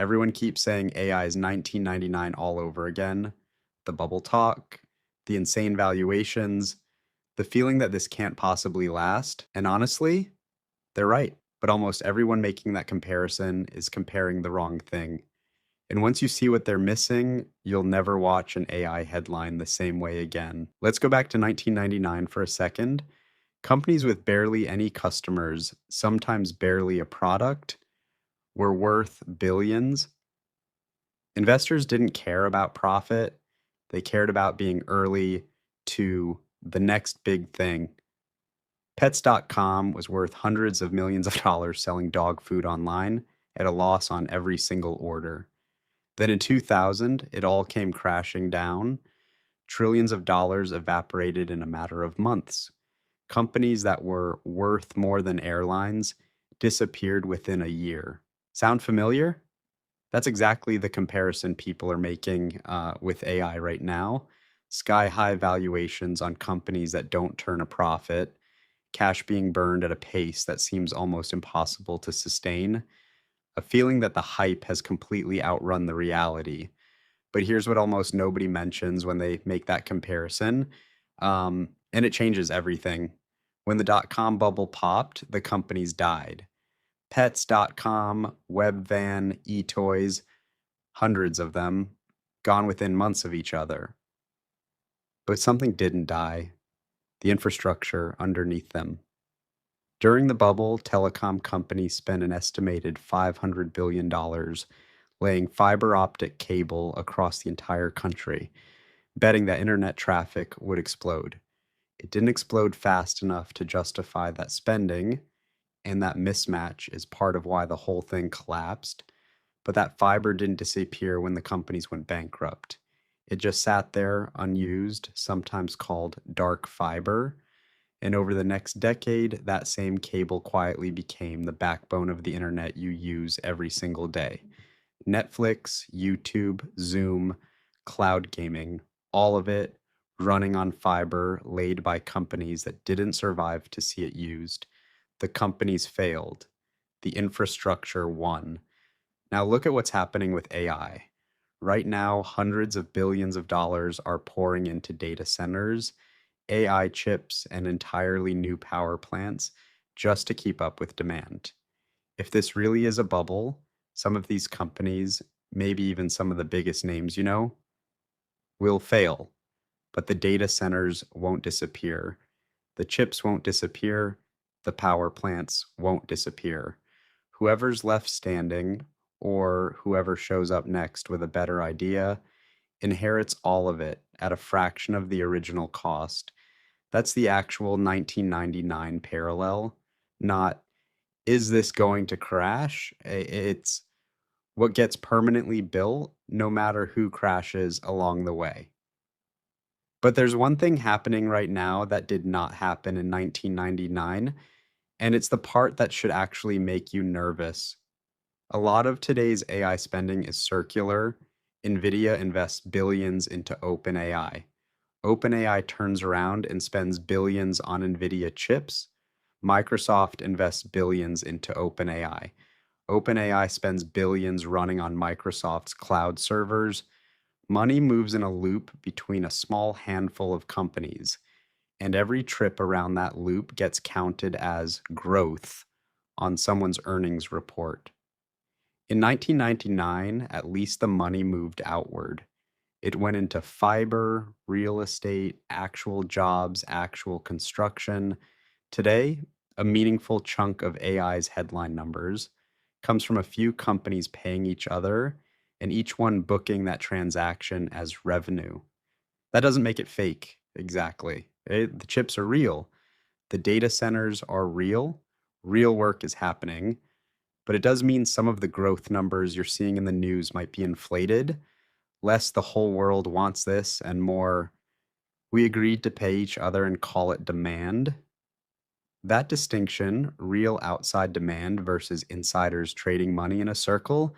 Everyone keeps saying AI is 1999 all over again. The bubble talk, the insane valuations, the feeling that this can't possibly last. And honestly, they're right. But almost everyone making that comparison is comparing the wrong thing. And once you see what they're missing, you'll never watch an AI headline the same way again. Let's go back to 1999 for a second. Companies with barely any customers, sometimes barely a product, were worth billions. Investors didn't care about profit. They cared about being early to the next big thing. Pets.com was worth hundreds of millions of dollars selling dog food online at a loss on every single order. Then in 2000, it all came crashing down. Trillions of dollars evaporated in a matter of months. Companies that were worth more than airlines disappeared within a year. Sound familiar? That's exactly the comparison people are making with AI right now. Sky high valuations on companies that don't turn a profit, cash being burned at a pace that seems almost impossible to sustain, a feeling that the hype has completely outrun the reality. But here's what almost nobody mentions when they make that comparison, and it changes everything. When the dot-com bubble popped, the companies died. Pets.com, Webvan, eToys, hundreds of them, gone within months of each other. But something didn't die, the infrastructure underneath them. During the bubble, telecom companies spent an estimated $500 billion laying fiber optic cable across the entire country, betting that internet traffic would explode. It didn't explode fast enough to justify that spending, and that mismatch is part of why the whole thing collapsed. But that fiber didn't disappear when the companies went bankrupt. It just sat there unused, sometimes called dark fiber. And over the next decade, that same cable quietly became the backbone of the internet you use every single day. Netflix, YouTube, Zoom, cloud gaming, all of it running on fiber laid by companies that didn't survive to see it used. The companies failed. The infrastructure won. Now look at what's happening with AI. Right now, hundreds of billions of dollars are pouring into data centers, AI chips, and entirely new power plants just to keep up with demand. If this really is a bubble, some of these companies, maybe even some of the biggest names will fail, but the data centers won't disappear. The chips won't disappear. The power plants won't disappear. Whoever's left standing, or whoever shows up next with a better idea, inherits all of it at a fraction of the original cost. That's the actual 1999 parallel, not is this going to crash? It's what gets permanently built no matter who crashes along the way. But there's one thing happening right now that did not happen in 1999, and it's the part that should actually make you nervous. A lot of today's AI spending is circular. Nvidia invests billions into OpenAI. OpenAI turns around and spends billions on Nvidia chips. Microsoft invests billions into OpenAI. OpenAI spends billions running on Microsoft's cloud servers. Money moves in a loop between a small handful of companies, and every trip around that loop gets counted as growth on someone's earnings report. In 1999, at least the money moved outward. It went into fiber, real estate, actual jobs, actual construction. Today, a meaningful chunk of AI's headline numbers comes from a few companies paying each other and each one booking that transaction as revenue. That doesn't make it fake, exactly. The chips are real. The data centers are real. Real work is happening. But it does mean some of the growth numbers you're seeing in the news might be inflated. Less the whole world wants this, and more we agreed to pay each other and call it demand. That distinction, real outside demand versus insiders trading money in a circle,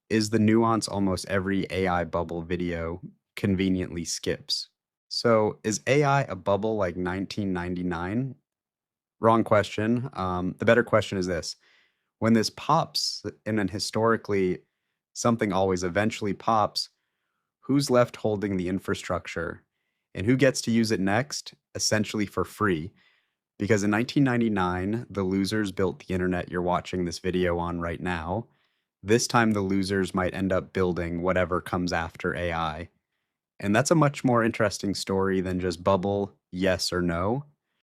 is the nuance almost every AI bubble video conveniently skips. So, is AI a bubble like 1999? Wrong question. The better question is this: when this pops in an historically something always eventually pops. Who's left holding the infrastructure? And who gets to use it next? Essentially for free. Because in 1999, the losers built the internet you're watching this video on right now. This time, the losers might end up building whatever comes after AI. And that's a much more interesting story than just bubble, yes or no.